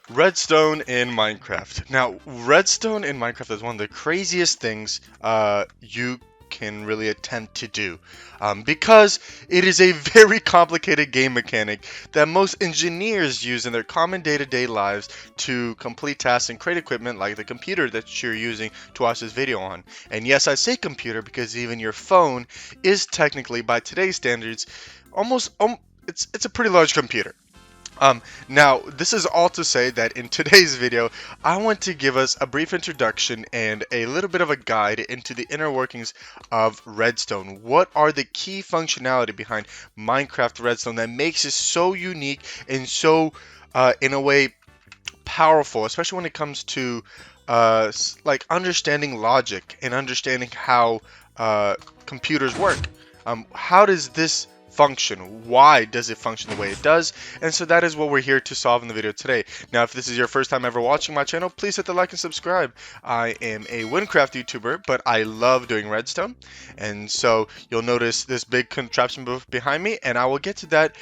Redstone in Minecraft. Now, redstone in Minecraft is one of the craziest things you can really attempt to do because it is a very complicated game mechanic that most engineers use in their common day-to-day lives to complete tasks and create equipment like the computer that you're using to watch this video on. And yes, I say computer because even your phone is technically, by today's standards, almost it's a pretty large computer. Now, this is all to say that in today's video, I want to give us a brief introduction and a little bit of a guide into the inner workings of Redstone. What are the key functionality behind Minecraft Redstone that makes it so unique and so, in a way, powerful, especially when it comes to like understanding logic and understanding how computers work. How does this function? Why does it function the way it does? And so that is what we're here to solve in the video today. Now, if this is your first time ever watching my channel, please hit the like and subscribe. I am a Minecraft YouTuber, but I love doing redstone. And so you'll notice this big contraption booth behind me, and I will get to that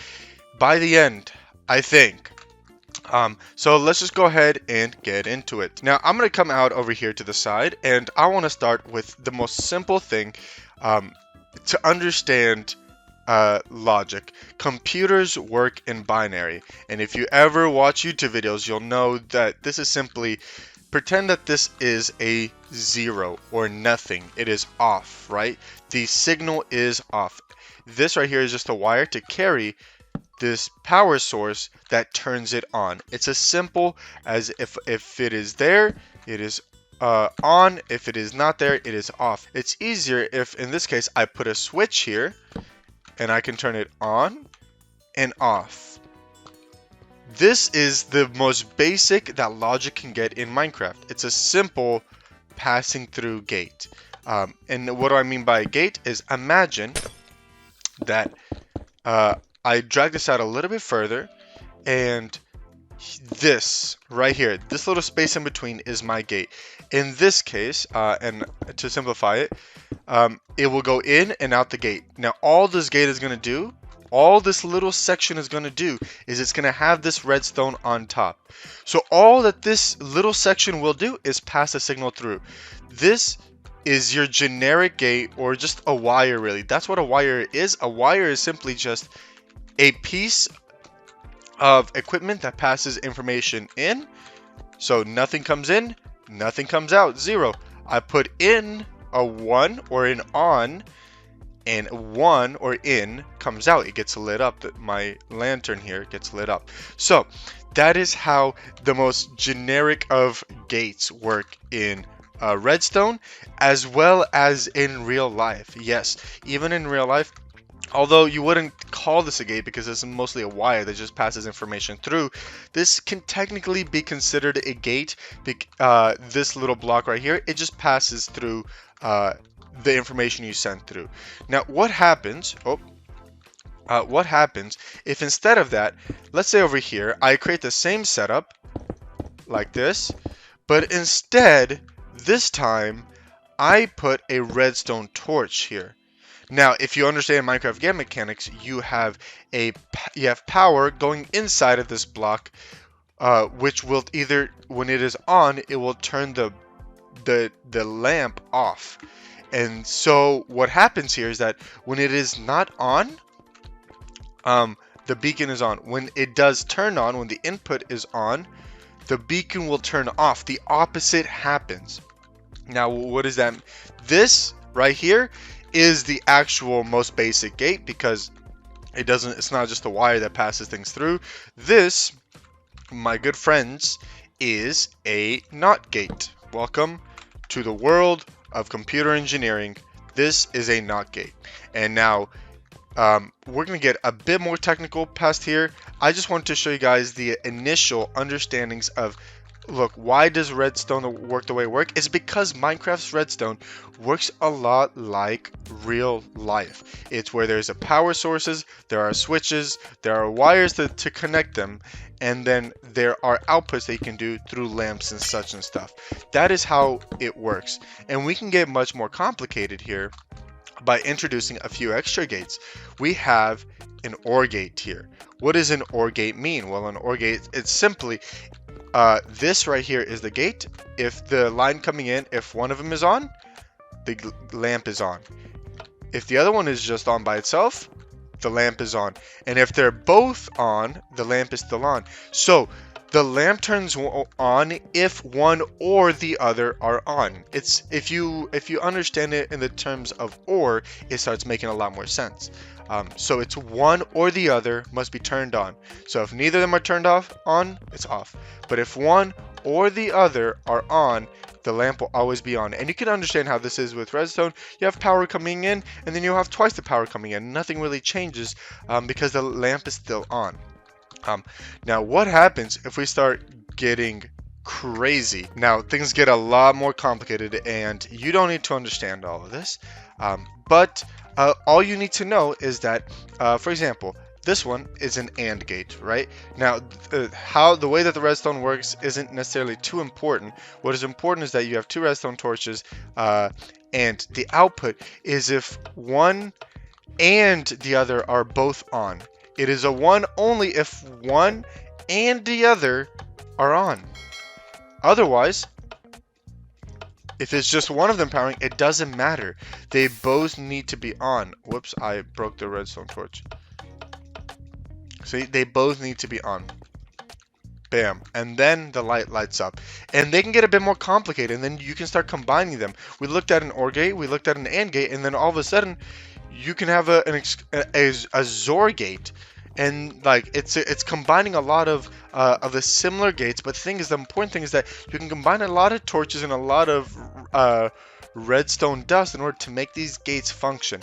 by the end, I think. So let's just go ahead and get into it. Now, I'm going to come out over here to the side, and I want to start with the most simple thing to understand logic. Computers work in binary, and if you ever watch YouTube videos, you'll know that this is simply pretend that this is a 0 or nothing. It is off, right? The signal is off. This right here is just a wire to carry this power source that turns it on. It's as simple as if it is there, it is on. If it is not there, it is off. It's easier if, in this case, I put a switch here and I can turn it on and off. This is the most basic that logic can get in Minecraft. It's a simple passing through gate. And what do I mean by a gate is, imagine that I drag this out a little bit further, and this right here, this little space in between is my gate. In this case, and to simplify it, it will go in and out the gate. Now, all this gate is going to do, all this little section is going to do, is it's going to have this redstone on top. So all that this little section will do is pass a signal through. This is your generic gate, or just a wire, really. That's what a wire is. A wire is simply just a piece of equipment that passes information in. So nothing comes in, nothing comes out, 0. I put in a 1 or an on, and 1 or in comes out. It gets lit up. My lantern here gets lit up. So that is how the most generic of gates work in Redstone, as well as in real life. Yes, even in real life, although you wouldn't call this a gate because it's mostly a wire that just passes information through, this can technically be considered a gate. This little block right here, it just passes through the information you sent through. Now, what happens? What happens if instead of that, let's say over here, I create the same setup like this, but instead, this time, I put a redstone torch here. Now, if you understand Minecraft game mechanics, you have power going inside of this block, which will either, when it is on, it will turn the lamp off. And so what happens here is that when it is not on, the beacon is on. When it does turn on, when the input is on, the beacon will turn off. The opposite happens. Now, what is that? This right here is the actual most basic gate, because it's not just a wire that passes things through. This, my good friends, is a NOT gate. Welcome to the world of computer engineering. This is a NOT gate. And now we're going to get a bit more technical past here. I just wanted to show you guys the initial understandings of, look, why does redstone work the way it works? It's because Minecraft's redstone works a lot like real life. It's where there's a power sources, there are switches, there are wires to connect them, and then there are outputs that you can do through lamps and such and stuff. That is how it works. And we can get much more complicated here by introducing a few extra gates. We have an OR gate here. What does an OR gate mean? Well, an OR gate, it's simply this right here is the gate. If the line coming in, if one of them is on, the lamp is on. If the other one is just on by itself, the lamp is on. And if they're both on, the lamp is still on. So the lamp turns on if one or the other are on. It's if you understand it in the terms of or, it starts making a lot more sense. So it's one or the other must be turned on. So if neither of them are turned on, it's off. But if one or the other are on, the lamp will always be on. And you can understand how this is with redstone. You have power coming in, and then you'll have twice the power coming in. Nothing really changes because the lamp is still on. Now, what happens if we start getting crazy? Now, things get a lot more complicated, and you don't need to understand all of this. But all you need to know is that, for example, this one is an AND gate, right? Now, the way that the redstone works isn't necessarily too important. What is important is that you have two redstone torches, and the output is if one and the other are both on. It is a 1 only if one and the other are on. Otherwise, if it's just one of them powering, it doesn't matter. They both need to be on. Whoops, I broke the redstone torch. See, they both need to be on. Bam. And then the light lights up. And they can get a bit more complicated, and then you can start combining them. We looked at an OR gate, we looked at an AND gate, and then all of a sudden, you can have a XOR gate. And like it's combining a lot of the similar gates, but the important thing is that you can combine a lot of torches and a lot of redstone dust in order to make these gates function.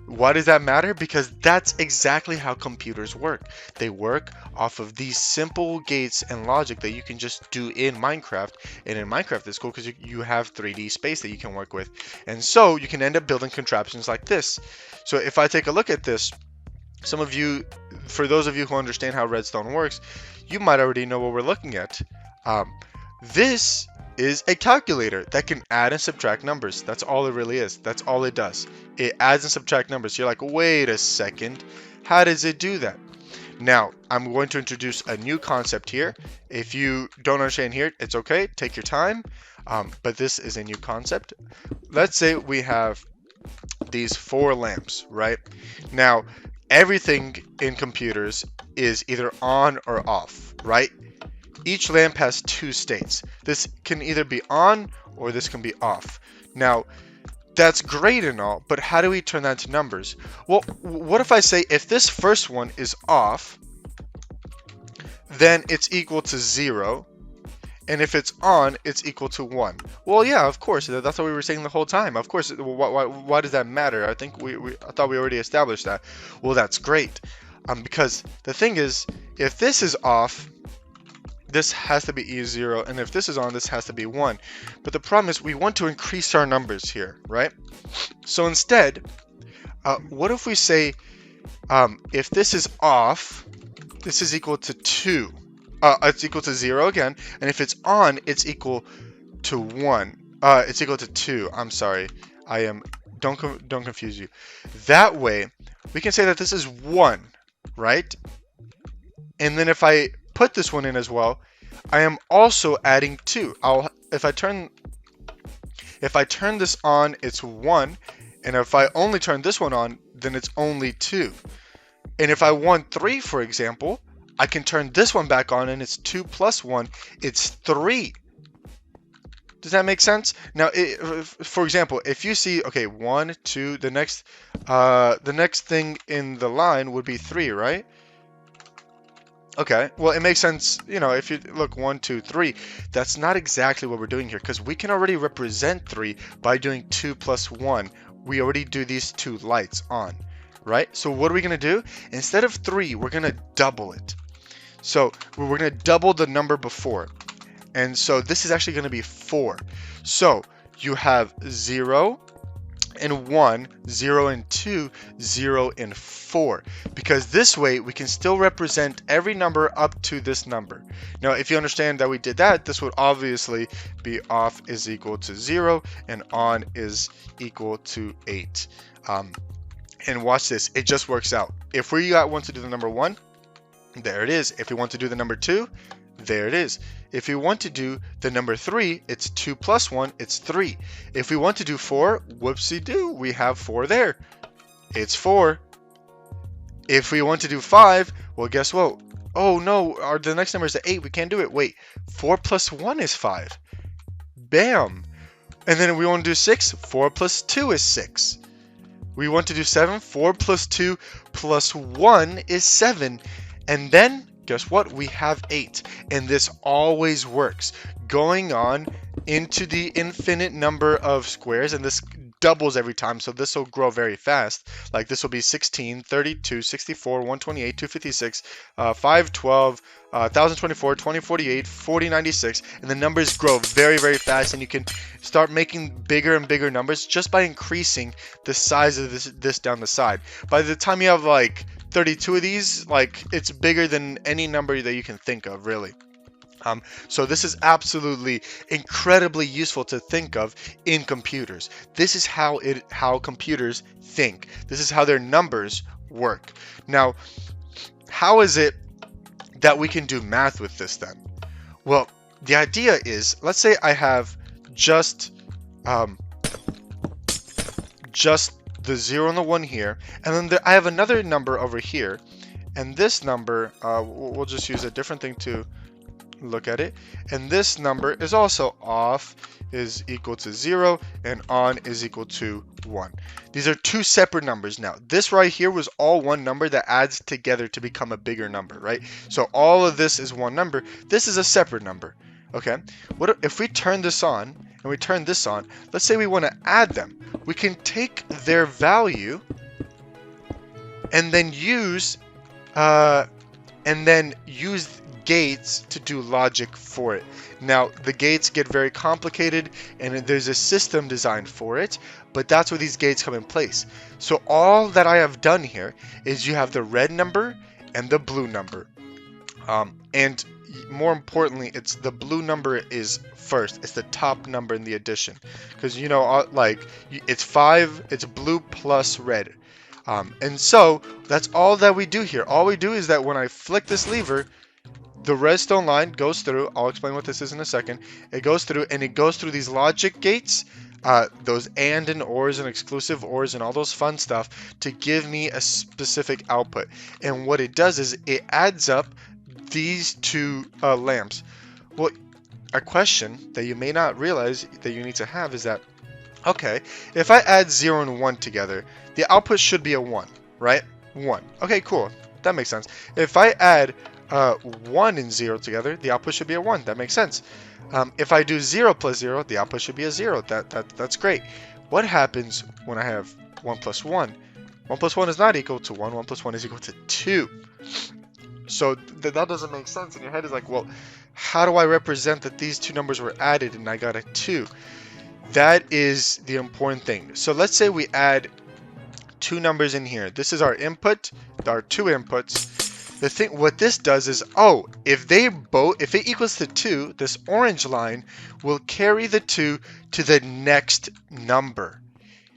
Why does that matter? Because that's exactly how computers work. They work off of these simple gates and logic that you can just do in Minecraft. And in Minecraft, it's cool because you have 3D space that you can work with, and so you can end up building contraptions like this. So if I take a look at this, some of you, for those of you who understand how redstone works, you might already know what we're looking at. This is a calculator that can add and subtract numbers. That's all it really is. That's all it does. It adds and subtract numbers. You're like, wait a second, how does it do that? Now, I'm going to introduce a new concept here. If you don't understand here, it's okay. Take your time. But this is a new concept. Let's say we have these 4 lamps, right? Now, everything in computers is either on or off, right? Each lamp has 2 states. This can either be on or this can be off. Now, that's great and all, but how do we turn that into numbers? Well, what if I say if this first one is off, then it's equal to 0, and if it's on, it's equal to 1. Well, yeah, of course. That's what we were saying the whole time. Of course. Why does that matter? I think I thought we already established that. Well, that's great. Because the thing is, if this is off, this has to be E0, and if this is on, this has to be 1. But the problem is we want to increase our numbers here, right? So instead, what if we say if this is off, this is equal to 2. It's equal to 0 again, and if it's on, it's equal to 1. It's equal to 2. I'm sorry. Don't confuse you. That way, we can say that this is 1, right? And then if I put this one in as well, I am also adding 2. If I turn this on, it's 1, and if I only turn this one on, then it's only 2. And if I want 3, for example, I can turn this one back on, and it's 2 plus 1. It's 3. Does that make sense? Now, for example, if you see, okay, 1, 2, the next thing in the line would be 3, right? Okay, well, it makes sense, if you look 1, 2, 3, that's not exactly what we're doing here, because we can already represent 3 by doing 2 plus 1. We already do these 2 lights on, right? So what are we going to do? Instead of 3, we're going to double it. So we're going to double the number before. And so this is actually going to be 4. So you have 0 and 1, 0 and 2, 0 and 4. Because this way we can still represent every number up to this number. Now, if you understand that we did that, this would obviously be off is equal to 0 and on is equal to 8. And watch this. It just works out. If we want to do the number 1, there it is. If we want to do the number 2, there it is. If we want to do the number 3, it's 2 plus 1, it's 3. If we want to do 4, whoopsie-doo, we have 4 there. It's 4. If we want to do 5, well, guess what? Oh no, the next number is 8. We can't do it. Wait, 4 plus 1 is 5. Bam. And then we want to do 6. 4 plus 2 is 6. We want to do 7. 4 plus 2 plus 1 is 7. And then, guess what? We have 8. And this always works. Going on into the infinite number of squares, and this doubles every time, so this will grow very fast. Like this will be 16, 32, 64, 128, 256, 512, 1024, 2048, 4096, and the numbers grow very, very fast, and you can start making bigger and bigger numbers just by increasing the size of this down the side. By the time you have like 32 of these, like it's bigger than any number that you can think of, really. So this is absolutely incredibly useful to think of in computers. This is how computers think. This is how their numbers work. Now, how is it that we can do math with this then? Well, the idea is, let's say I have just the 0 and the 1 here, and then I have another number over here, and this number, we'll just use a different thing to look at it, and this number is also off is equal to 0 and on is equal to 1. These are two separate numbers. Now this right here was all one number that adds together to become a bigger number, right? So all of this is one number. This is a separate number. Okay, what if we turn this on and we turn this on? Let's say we want to add them. We can take their value and then use gates to do logic for it. Now the gates get very complicated and there's a system designed for it, but that's where these gates come in place. So all that I have done here is you have the red number and the blue number, and more importantly, it's the blue number is first. It's the top number in the addition, because you know, like it's 5, it's blue plus red, and so that's all that we do here. All we do is that when I flick this lever, the redstone line goes through. I'll explain what this is in a second. It goes through, and it goes through these logic gates, those and ors and exclusive ors and all those fun stuff to give me a specific output. And what it does is it adds up these two lamps. Well, a question that you may not realize that you need to have is that, okay, if I add 0 and 1 together, the output should be a 1, right? 1. Okay, cool. That makes sense. If I add 1 and 0 together, the output should be a 1. That makes sense. If I do 0 plus 0, the output should be a 0. That's great. What happens when I have 1 plus 1? 1 plus 1 is not equal to 1. 1 plus 1 is equal to 2. So that doesn't make sense. In your head is like, well, how do I represent that these two numbers were added and I got a 2? That is the important thing. So let's say we add two numbers in here. This is our input, our two inputs. What this does is, oh, if it equals to 2, this orange line will carry the 2 to the next number.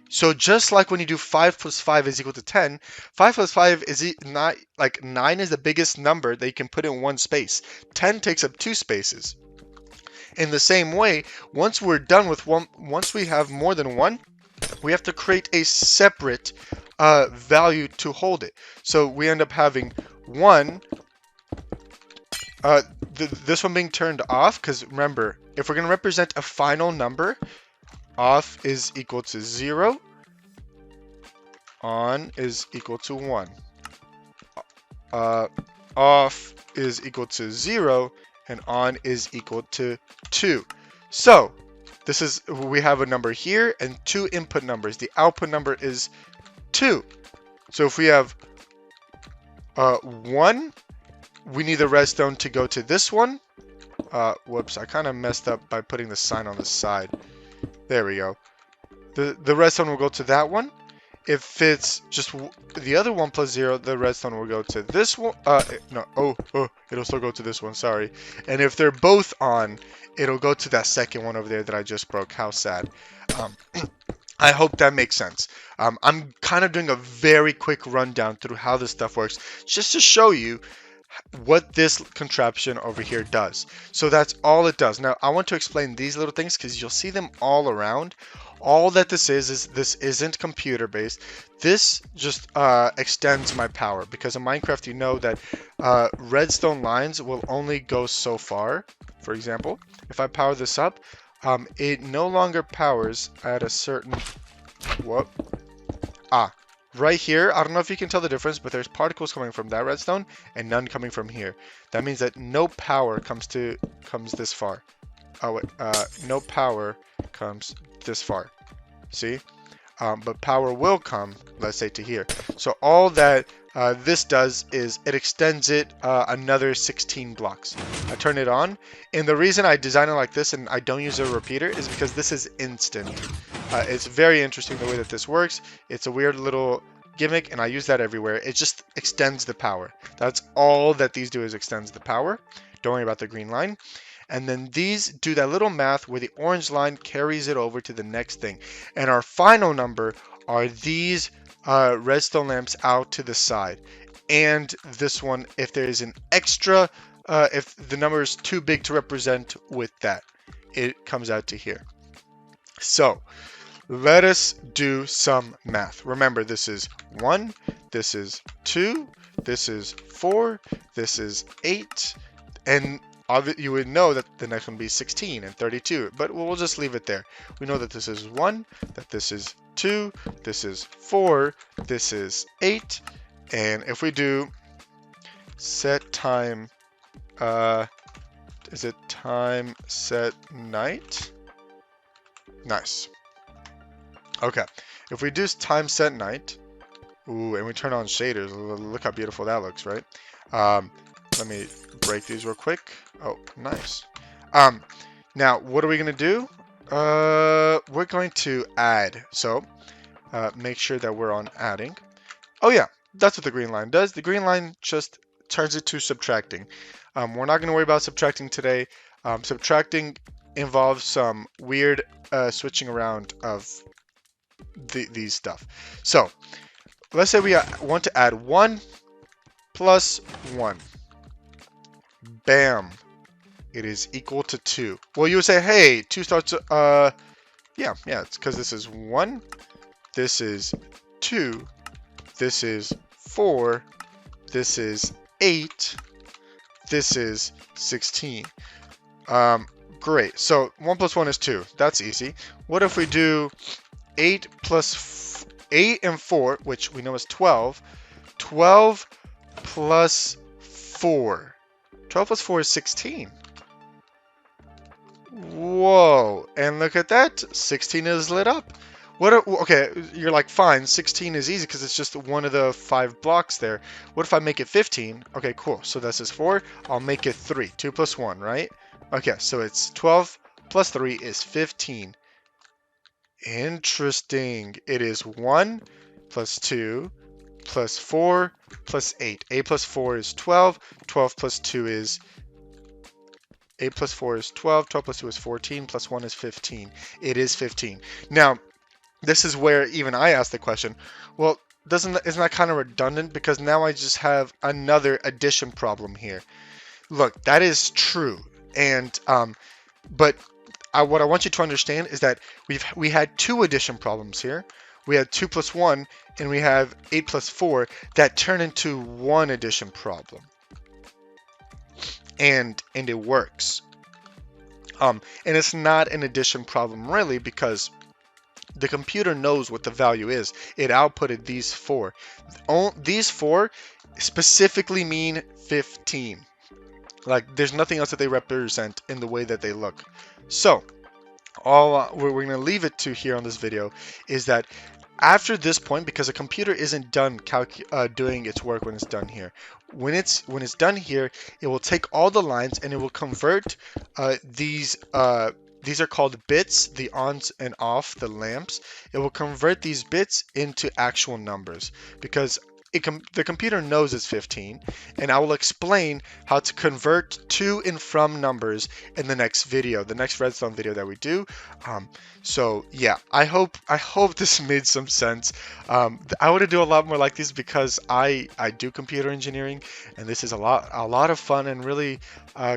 So just like when you do 5 plus 5 is equal to 10, 5 plus 5 is not like 9 is the biggest number that you can put in one space. 10 takes up 2 spaces. In the same way, once we're done with one, once we have more than one, we have to create a separate value to hold it. So we end up having 1, this one being turned off, because remember, if we're going to represent a final number, off is equal to 0, on is equal to 1. Off is equal to 0, and on is equal to 2. So this is, we have a number here and two input numbers. The output number is 2. So if we have 1, we need the redstone to go to this one. Whoops, I kind of messed up by putting the sign on the side. There we go. The redstone will go to that one. If it's just the other 1 plus 0, the redstone will go to this one. It'll still go to this one, sorry. And if they're both on, it'll go to that second one over there that I just broke. How sad. I hope that makes sense. I'm kind of doing a very quick rundown through how this stuff works, just to show you what this contraption over here does. So that's all it does. Now I want to explain these little things because you'll see them all around. All that this is this isn't computer based. This just extends my power, because in Minecraft you know that redstone lines will only go so far. For example, if I power this up, it no longer powers at a certain, whoop, right here, I don't know if you can tell the difference, but there's particles coming from that redstone and none coming from here. That means that no power comes this far. Oh wait, no power comes this far. See? But power will come, let's say, to here. So all that this does is it extends it another 16 blocks. I turn it on, and the reason I design it like this and I don't use a repeater is because this is instant. It's very interesting the way that this works. It's a weird little gimmick, and I use that everywhere. It just extends the power. That's all that these do, is extends the power. Don't worry about the green line. And then these do that little math where the orange line carries it over to the next thing. And our final number are these redstone lamps out to the side. And this one, if there is an extra, if the number is too big to represent with that, it comes out to here. So let us do some math. Remember, this is 1, this is 2, this is 4, this is 8, and you would know that the next one would be 16 and 32, but we'll just leave it there. We know that this is 1, that this is 2, this is 4, this is 8, and if we do set time, is it time set night? Nice. Okay, if we do time set night, ooh, and we turn on shaders, look how beautiful that looks, right? Let me break these real quick. Oh, nice. Now, what are we going to do? We're going to add. So, make sure that we're on adding. Oh yeah, that's what the green line does. The green line just turns it to subtracting. We're not going to worry about subtracting today. Subtracting involves some weird switching around of these stuff. So, let's say we want to add 1 plus 1. Bam. It is equal to 2. Well, you would say, hey, 2 starts, yeah, it's because this is 1, this is 2, this is 4, this is 8, this is 16. Great. So 1 plus 1 is 2. That's easy. What if we do 8 plus 8 and 4, which we know is 12. 12 plus 4. 12 plus 4 is 16. Whoa. And look at that. 16 is lit up. Okay, you're like, fine, 16 is easy because it's just one of the 5 blocks there. What if I make it 15? Okay, cool. So this is 4. I'll make it 3. 2 plus 1, right? Okay, so it's 12 plus 3 is 15. Interesting. It is 1 plus 2 plus 4 plus 8. 8 plus 4 is 12. 12 plus 2 is 8 plus 4 is 12. 12 plus 2 is 14. Plus 1 is 15. It is 15. Now, this is where even I ask the question, well, isn't that kind of redundant? Because now I just have another addition problem here. Look, that is true. And, but what I want you to understand is that we had 2 addition problems here. We had 2 plus 1, and we have 8 plus 4 that turn into 1 addition problem. And it works. And it's not an addition problem really, because the computer knows what the value is. It outputted these 4. These 4 specifically mean 15. Like, there's nothing else that they represent in the way that they look. So, all we're going to leave it to here on this video is that after this point, because a computer isn't done doing its work when it's done here. When it's done here, it will take all the lines and it will convert these are called bits, the ons and off, the lamps. It will convert these bits into actual numbers, because the computer knows it's 15, and I will explain how to convert to and from numbers in the next video, the next redstone video that we do. So yeah, I hope this made some sense. I want to do a lot more like these because I do computer engineering, and this is a lot of fun and really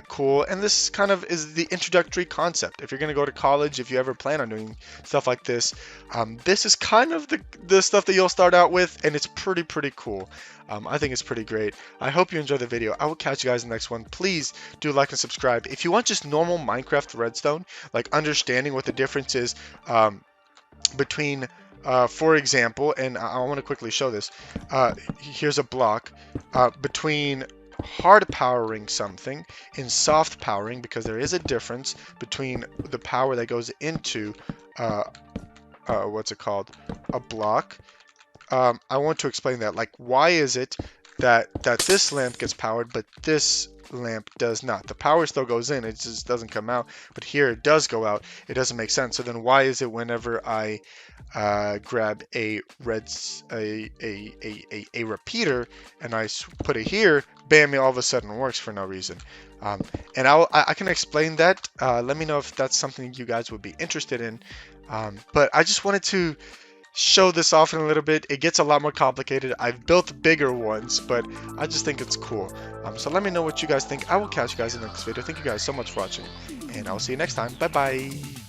cool. And this kind of is the introductory concept. If you're gonna go to college, if you ever plan on doing stuff like this, this is kind of the stuff that you'll start out with, and it's pretty cool. I think it's pretty great. I hope you enjoyed the video. I will catch you guys in the next one. Please do like and subscribe. If you want just normal Minecraft Redstone, like understanding what the difference is between, for example, and I want to quickly show this. Here's a block between hard powering something and soft powering, because there is a difference between the power that goes into what's it called, a block. I want to explain that. Like, why is it that this lamp gets powered, but this lamp does not? The power still goes in, it just doesn't come out. But here it does go out. It doesn't make sense. So then, why is it whenever I grab a repeater and I put it here, bam, it all of a sudden works for no reason? And I can explain that. Let me know if that's something you guys would be interested in. But I just wanted to show this off in a little bit. It gets a lot more complicated. I've built bigger ones, but I just think it's cool. So let me know what you guys think. I will catch you guys in the next video. Thank you guys so much for watching, and I will see you next time. Bye bye.